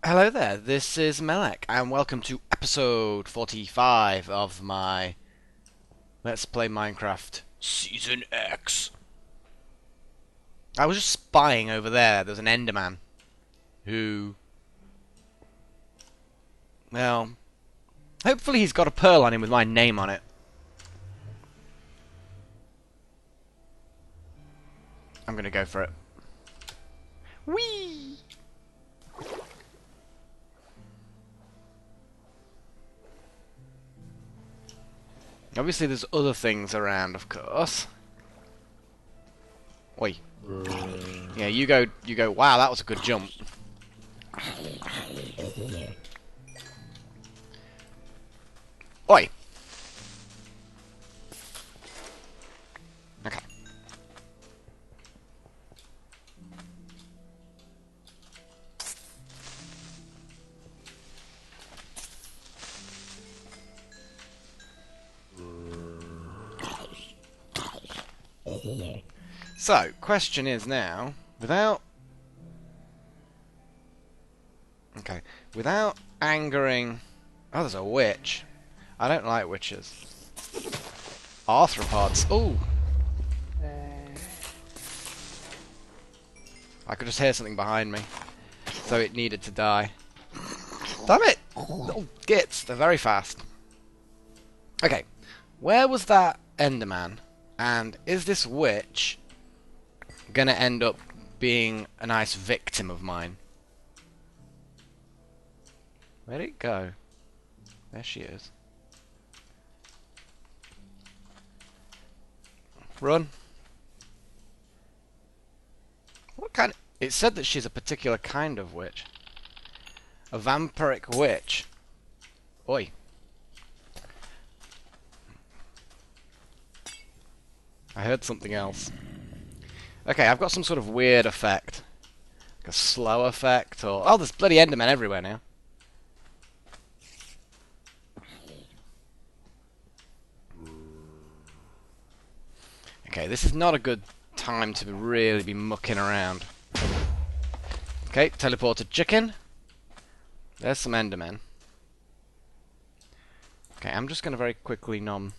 Hello there, this is Melek, and welcome to episode 45 of my Let's Play Minecraft Season X. I was just spying over there's an Enderman who, well, hopefully he's got a pearl on him with my name on it. I'm gonna go for it. Whee! Obviously there's other things around, of course. Oi. Yeah, you go, wow, that was a good jump. Oi. Okay. So, question is now, without angering... Oh, there's a witch. I don't like witches. Arthropods. Ooh! I could just hear something behind me. So it needed to die. Damn it! Little gits, they're very fast. Okay, where was that Enderman? And is this witch gonna end up being a nice victim of mine? Where'd it go? There she is. Run. What kind of... It said that she's a particular kind of witch. A vampiric witch. Oi. I heard something else. Okay, I've got some sort of weird effect. Like a slow effect, or... Oh, there's bloody Endermen everywhere now. Okay, this is not a good time to really be mucking around. Okay, teleported chicken. There's some Endermen. Okay, I'm just going to very quickly nom...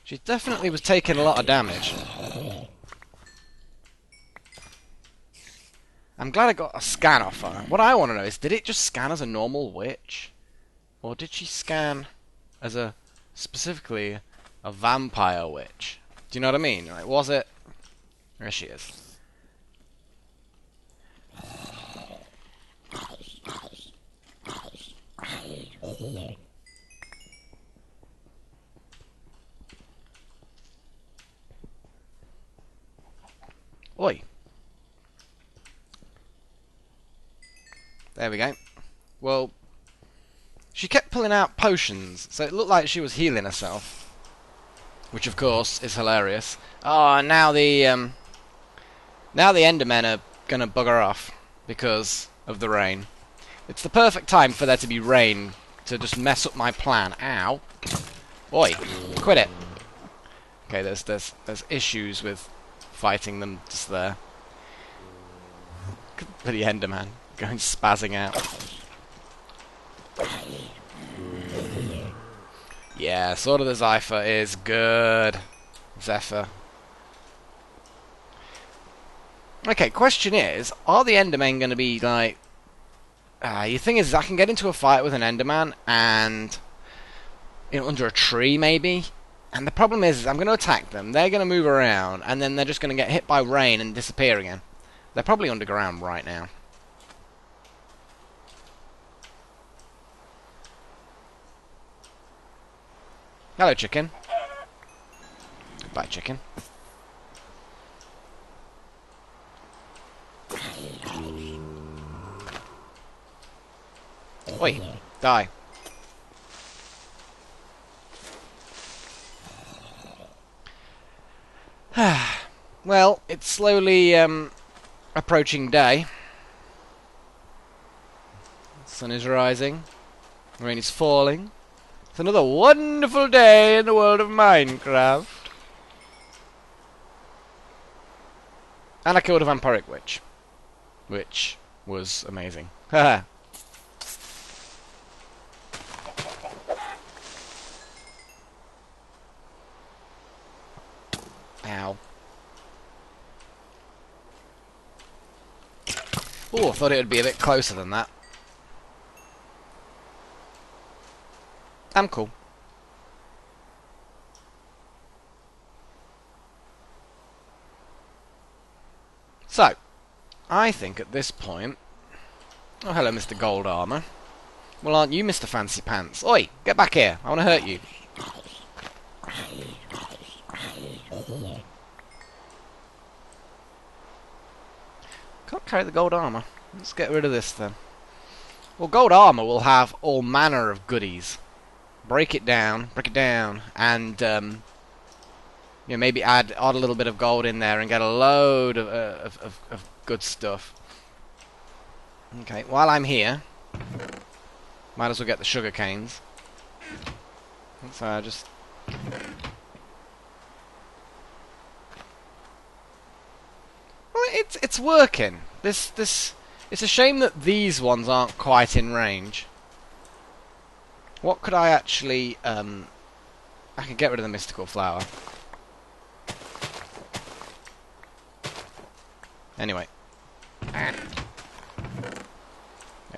She definitely was taking a lot of damage. I'm glad I got a scan off her. What I want to know is, did it just scan as a normal witch? Or did she scan as a, specifically, a vampire witch? Do you know what I mean? Like, was it... There she is. Oi. There we go. Well, she kept pulling out potions, so it looked like she was healing herself. Which, of course, is hilarious. Oh, and now the Endermen are gonna bugger off because of the rain. It's the perfect time for there to be rain to just mess up my plan. Ow. Oi. Quit it. Okay, there's issues with fighting them just there. Bloody Enderman going spazzing out. Yeah, Sword of the Zephyr is good. Zephyr. Okay, question is, are the Endermen going to be like... the thing is, I can get into a fight with an Enderman and... You know, under a tree maybe? And the problem is I'm going to attack them, they're going to move around, and then they're just going to get hit by rain and disappear again. They're probably underground right now. Hello, chicken. Goodbye, chicken. Oi, die. Well, it's slowly approaching day. The sun is rising. Rain is falling. It's another wonderful day in the world of Minecraft. And I killed a vampiric witch. Which was amazing. Haha. Ow. Oh, I thought it would be a bit closer than that. I'm cool. So, I think at this point... Oh, hello, Mr. Gold Armour. Well, aren't you Mr. Fancy Pants? Oi, get back here. I want to hurt you. Can't carry the gold armour. Let's get rid of this then. Well, gold armour will have all manner of goodies. Break it down, and you know, maybe add a little bit of gold in there and get a load of good stuff. Okay, while I'm here, might as well get the sugar canes. So just... Well, it's working. This it's a shame that these ones aren't quite in range. What could I actually I could get rid of the mystical flower. Anyway. There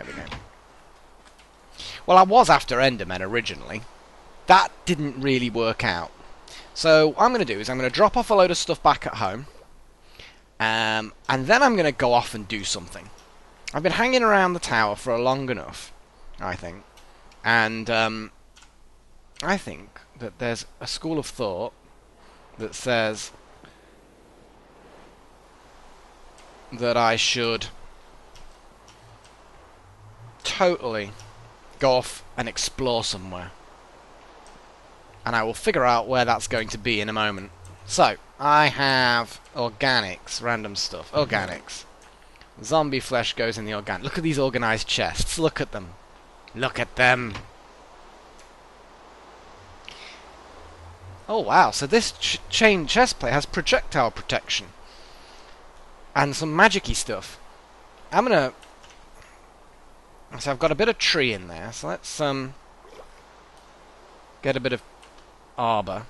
we go. Well, I was after Endermen originally. That didn't really work out. So what I'm going to do is I'm going to drop off a load of stuff back at home. And then I'm going to go off and do something. I've been hanging around the tower for long enough, I think. And I think that there's a school of thought that says that I should totally go off and explore somewhere. And I will figure out where that's going to be in a moment. So, I have organics, random stuff. Organics. Zombie flesh goes in the organic. Look at these organized chests. Look at them. Look at them. Oh wow, so this chain chest plate has projectile protection. And some magic-y stuff. I'm gonna... So I've got a bit of tree in there, so let's get a bit of arbor.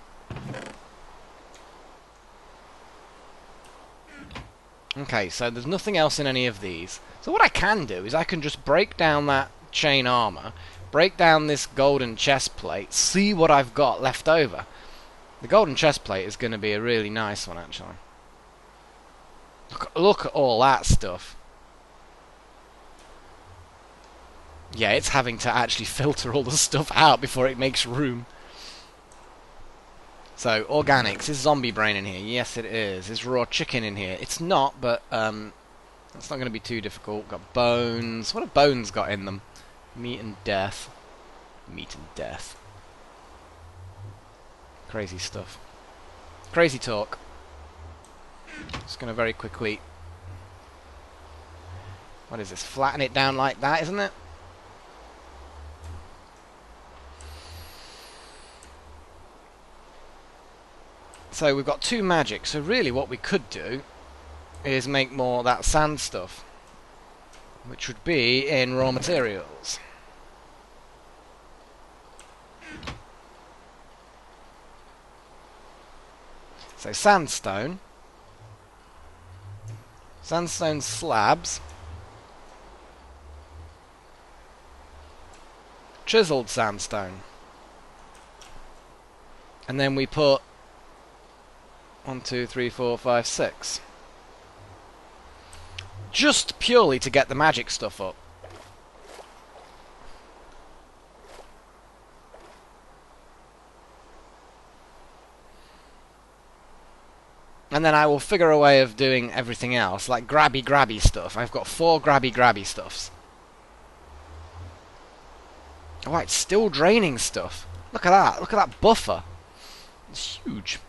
Okay, so there's nothing else in any of these. So what I can do is I can just break down that chain armor, break down this golden chest plate, see what I've got left over. The golden chest plate is going to be a really nice one, actually. Look at all that stuff. Yeah, it's having to actually filter all the stuff out before it makes room. So, organics. Is zombie brain in here? Yes, it is. Is raw chicken in here? It's not, but it's not going to be too difficult. Got bones. What have bones got in them? Meat and death. Meat and death. Crazy stuff. Crazy talk. Just going to very quickly... What is this? Flatten it down like that, isn't it? So we've got 2 magic, so really what we could do is make more of that sand stuff, which would be in raw materials. So sandstone, sandstone slabs, chiseled sandstone, and then we put 1, 2, 3, 4, 5, 6. Just purely to get the magic stuff up. And then I will figure a way of doing everything else, like grabby stuff. I've got 4 grabby stuffs. Oh, it's still draining stuff. Look at that. Look at that buffer. It's huge.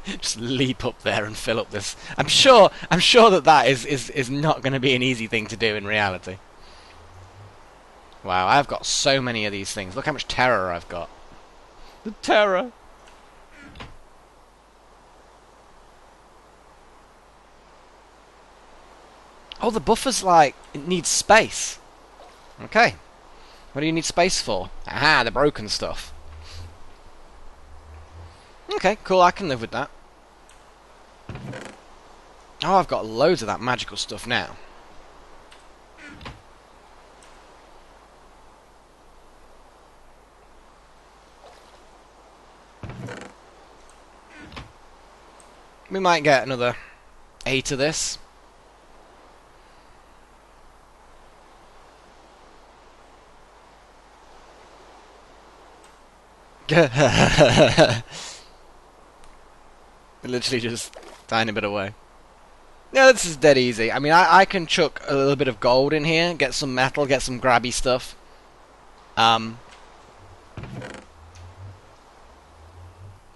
Just leap up there and fill up this. I'm sure that is not going to be an easy thing to do in reality. Wow, I've got so many of these things. Look how much terror I've got. The terror. Oh, the buffer's like, it needs space. Okay. What do you need space for? Aha, the broken stuff. Okay, cool, I can live with that. Oh, I've got loads of that magical stuff now. We might get another 8 of this. Literally just tiny bit away. Yeah, this is dead easy. I mean, I can chuck a little bit of gold in here, get some metal, get some grabby stuff.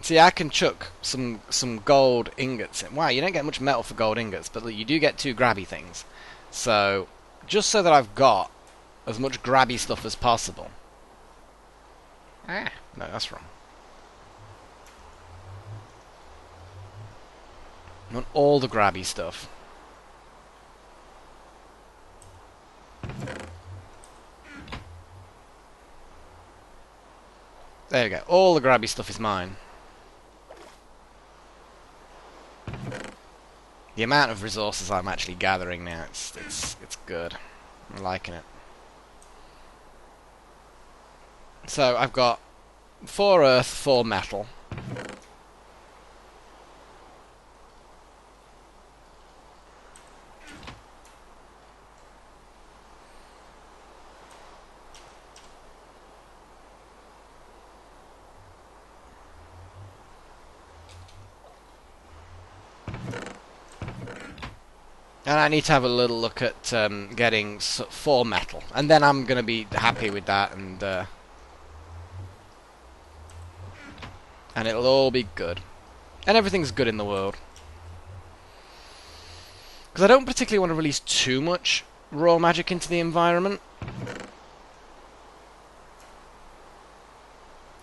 See, I can chuck some gold ingots in. Wow, you don't get much metal for gold ingots, but you do get 2 grabby things. So, just so that I've got as much grabby stuff as possible. Ah, no, that's wrong. I want all the grabby stuff. There you go. All the grabby stuff is mine. The amount of resources I'm actually gathering now, it's good. I'm liking it. So I've got 4 earth, 4 metal. And I need to have a little look at getting 4 metal. And then I'm going to be happy with that, and it'll all be good. And everything's good in the world. Because I don't particularly want to release too much raw magic into the environment.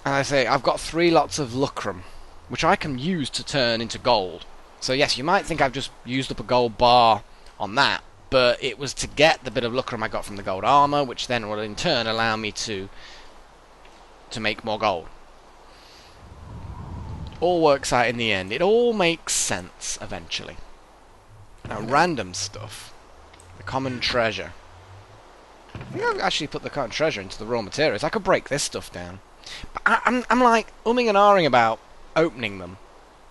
And I say, I've got 3 lots of lucrum, which I can use to turn into gold. So yes, you might think I've just used up a gold bar on that, but it was to get the bit of lucrum I got from the gold armor, which then will in turn allow me to make more gold. All works out in the end. It all makes sense eventually. Now, random stuff. The common treasure. I think I've actually put the common treasure into the raw materials. I could break this stuff down. But I'm like umming and ahhing about opening them.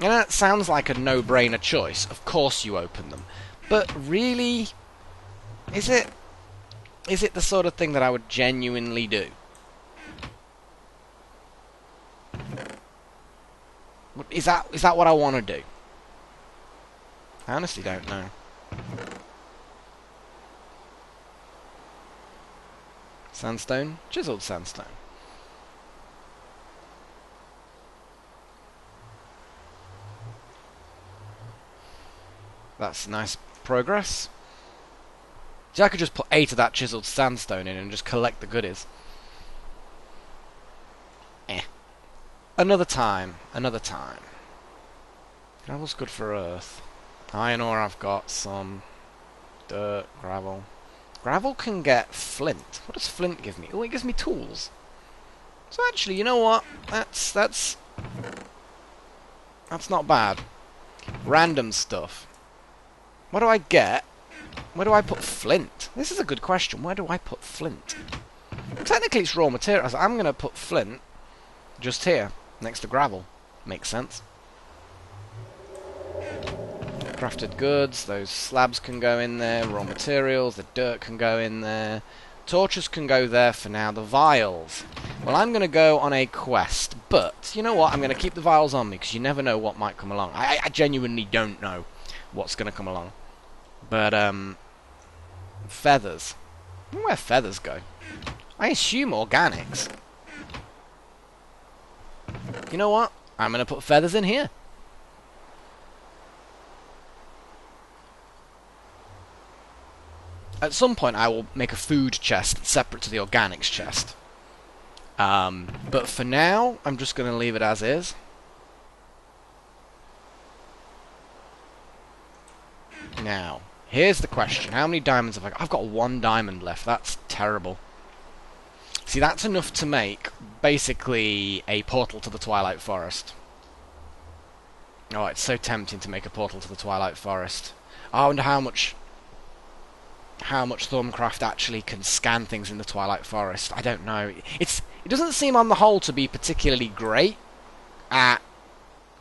You know, that sounds like a no-brainer choice. Of course you open them. But really, is it the sort of thing that I would genuinely do? Is that what I want to do? I honestly don't know. Sandstone? Chiseled sandstone. That's nice progress. See, I could just put 8 of that chiseled sandstone in and just collect the goodies. Another time. Another time. Gravel's good for earth. Iron ore, I've got some. Dirt, gravel. Gravel can get flint. What does flint give me? Oh, it gives me tools. So actually, you know what? That's not bad. Random stuff. What do I get? Where do I put flint? This is a good question. Where do I put flint? Technically it's raw materials. I'm going to put flint just here, next to gravel. Makes sense. Crafted goods, those slabs can go in there. Raw materials, the dirt can go in there. Torches can go there for now. The vials. Well, I'm going to go on a quest, but you know what? I'm going to keep the vials on me because you never know what might come along. I genuinely don't know what's going to come along. But, feathers. I wonder where feathers go. I assume organics. You know what? I'm going to put feathers in here. At some point I will make a food chest separate to the organics chest. But for now, I'm just going to leave it as is. Now, Here's the question. How many diamonds have I got? I've got 1 diamond left. That's terrible. See, that's enough to make, basically, a portal to the Twilight Forest. Oh, it's so tempting to make a portal to the Twilight Forest. I wonder how much ThaumCraft actually can scan things in the Twilight Forest. I don't know. It doesn't seem on the whole to be particularly great at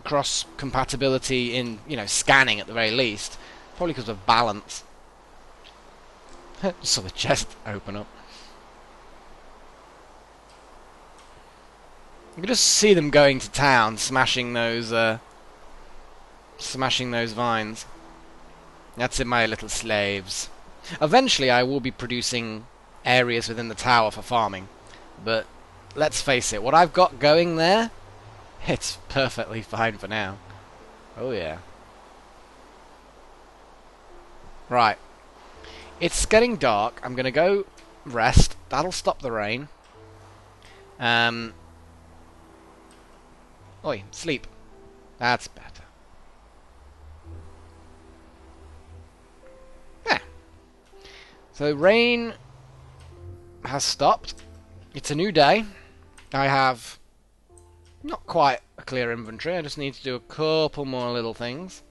cross compatibility in, you know, scanning at the very least. Probably because of balance. Saw the chest open up. You can just see them going to town, smashing those vines. That's it, my little slaves. Eventually I will be producing areas within the tower for farming. But let's face it, what I've got going there, it's perfectly fine for now. Oh yeah. Right. It's getting dark. I'm going to go rest. That'll stop the rain. Oi, sleep. That's better. Yeah. So rain has stopped. It's a new day. I have not quite a clear inventory. I just need to do a couple more little things.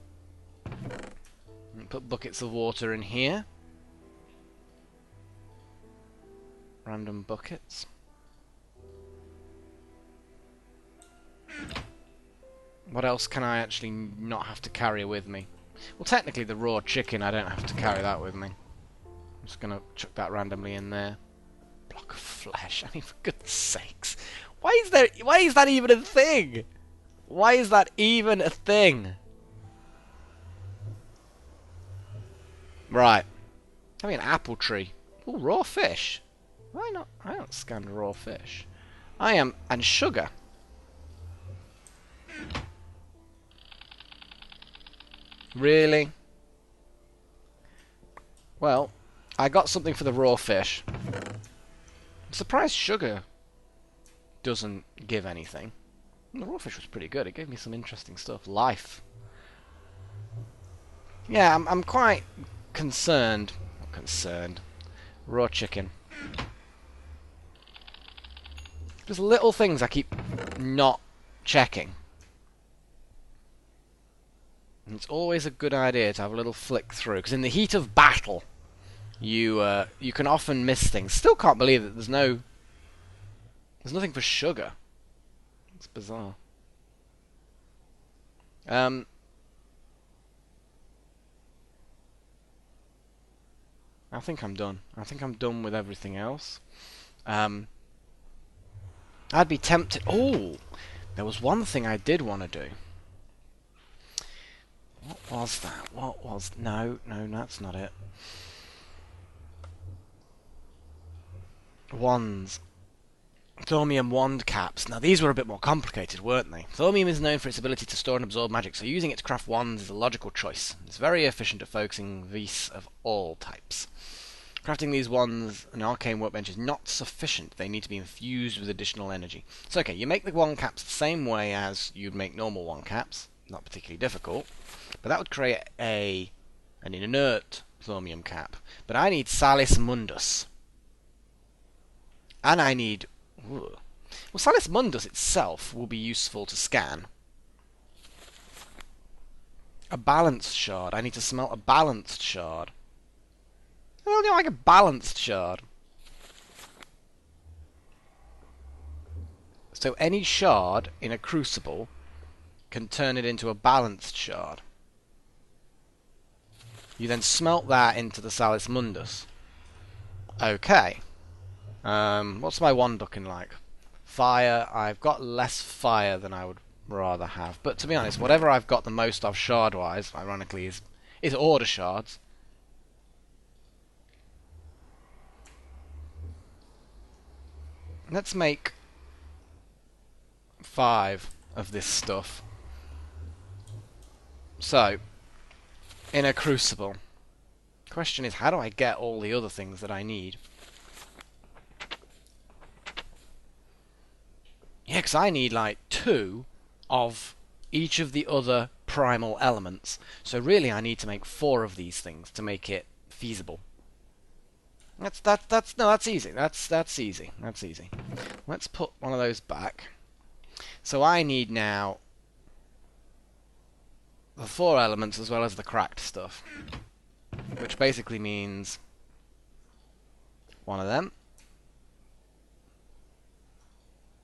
Put buckets of water in here. Random buckets. What else can I actually not have to carry with me? Well, technically the raw chicken, I don't have to carry that with me. I'm just going to chuck that randomly in there. Block of flesh. I mean, for goodness sakes. Why is that even a thing? Why is that even a thing? Right. Having an apple tree. Ooh, raw fish. Why not? I don't scan raw fish. And sugar. Really? Well, I got something for the raw fish. I'm surprised sugar doesn't give anything. The raw fish was pretty good. It gave me some interesting stuff. Life. Yeah, I'm quite concerned. Not concerned. Raw chicken. Just little things I keep not checking. And it's always a good idea to have a little flick through, because in the heat of battle, you can often miss things. Still can't believe that there's nothing for sugar. It's bizarre. I think I'm done. I think I'm done with everything else. I'd be tempted... Oh! There was one thing I did want to do. What was that? What was... No, that's not it. Wands. Thaumium wand caps. Now, these were a bit more complicated, weren't they? Thaumium is known for its ability to store and absorb magic, so using it to craft wands is a logical choice. It's very efficient at focusing vis of all types. Crafting these wands and arcane workbench is not sufficient. They need to be infused with additional energy. So, okay, you make the wand caps the same way as you'd make normal wand caps. Not particularly difficult. But that would create an inert thaumium cap. But I need Salis Mundus. And I need... Ooh. Well, Salis Mundus itself will be useful to scan. A balanced shard. I need to smelt a balanced shard. I don't like a balanced shard. So any shard in a crucible can turn it into a balanced shard. You then smelt that into the Salis Mundus. Okay. What's my wand looking like? Fire. I've got less fire than I would rather have. But to be honest, whatever I've got the most of shard-wise, ironically, is order shards. Let's make 5 of this stuff. So, in a crucible. Question is, how do I get all the other things that I need? Yeah, because I need like 2 of each of the other primal elements. So really I need to make 4 of these things to make it feasible. That's easy. That's easy. That's easy. Let's put one of those back. So I need now the 4 elements as well as the cracked stuff, which basically means one of them,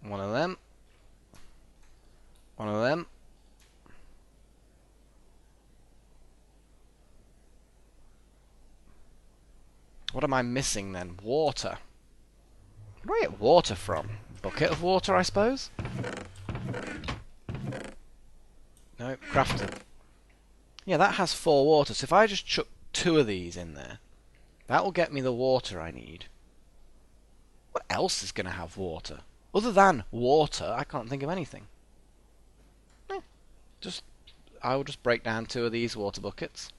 one of them, one of them, what am I missing then? Water. Where do I get water from? Bucket of water, I suppose? No, crafted. Yeah, that has 4 water, so if I just chuck 2 of these in there, that will get me the water I need. What else is going to have water? Other than water, I can't think of anything. I will just break down 2 of these water buckets.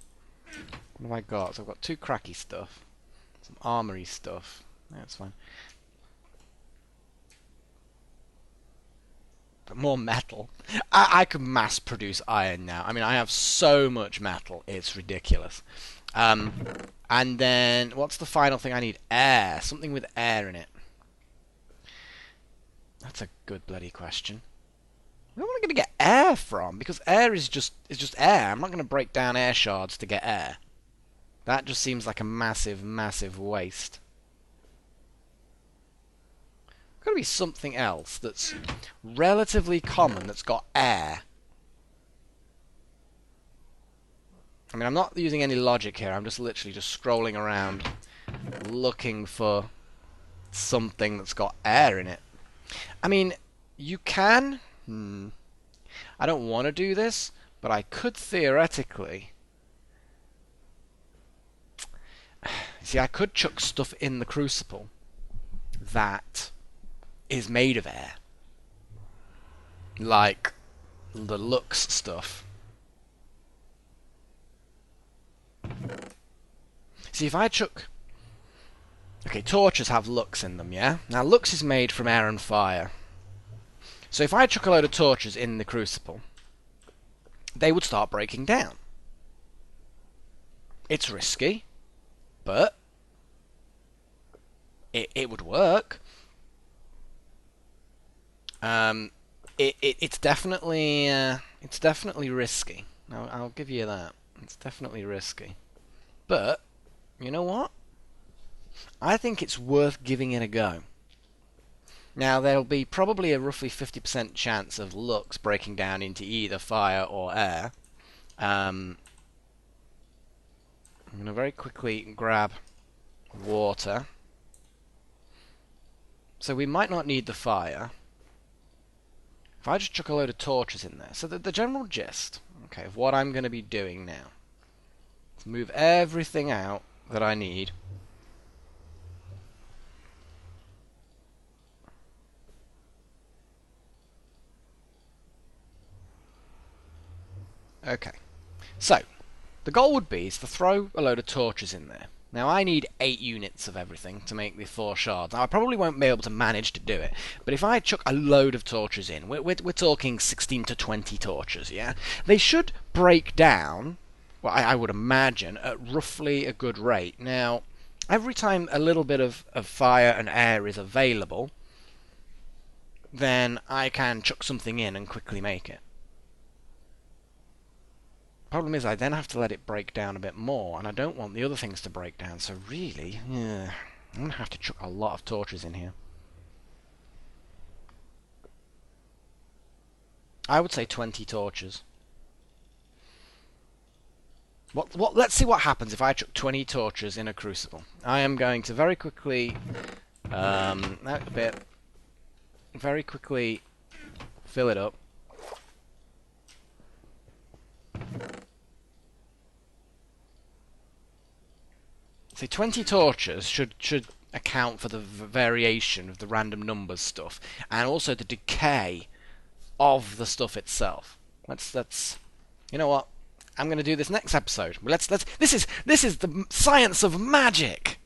What have I got? So I've got 2 cracky stuff. Some armory stuff. That's fine. But more metal. I could mass produce iron now. I mean, I have so much metal. It's ridiculous. And then, what's the final thing I need? Air. Something with air in it. That's a good bloody question. Where am I going to get air from? Because air is just air. I'm not going to break down air shards to get air. That just seems like a massive, massive waste. There's got to be something else that's relatively common that's got air. I mean, I'm not using any logic here. I'm just literally just scrolling around looking for something that's got air in it. I mean, you can... I don't want to do this, but I could theoretically... See, I could chuck stuff in the crucible that is made of air. Like the Lux stuff. See, if I chuck... Okay, torches have Lux in them, yeah? Now, Lux is made from air and fire. So if I chuck a load of torches in the crucible, they would start breaking down. It's risky, but it would work. It's definitely risky. I'll give you that. It's definitely risky. But you know what? I think it's worth giving it a go. Now, there'll be probably a roughly 50% chance of Lux breaking down into either fire or air. I'm going to very quickly grab water. So we might not need the fire. If I just chuck a load of torches in there. So the general gist, okay, of what I'm going to be doing now is move everything out that I need. Okay, so the goal would be is to throw a load of torches in there. Now I need 8 units of everything to make the 4 shards. Now I probably won't be able to manage to do it, but if I chuck a load of torches in, we're talking 16 to 20 torches, yeah? They should break down, well I would imagine, at roughly a good rate. Now, every time a little bit of fire and air is available, then I can chuck something in and quickly make it. Problem is, I then have to let it break down a bit more, and I don't want the other things to break down, so really, I'm going to have to chuck a lot of torches in here. I would say 20 torches. Let's see what happens if I chuck 20 torches in a crucible. I am going to very quickly, very quickly fill it up. See, 20 torches should account for the variation of the random numbers stuff, and also the decay of the stuff itself. Let's you know what? I'm going to do this next episode. This is the science of magic.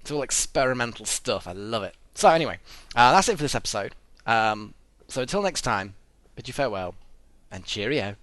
It's all experimental stuff. I love it. So anyway, that's it for this episode. So until next time, bid you farewell and cheerio.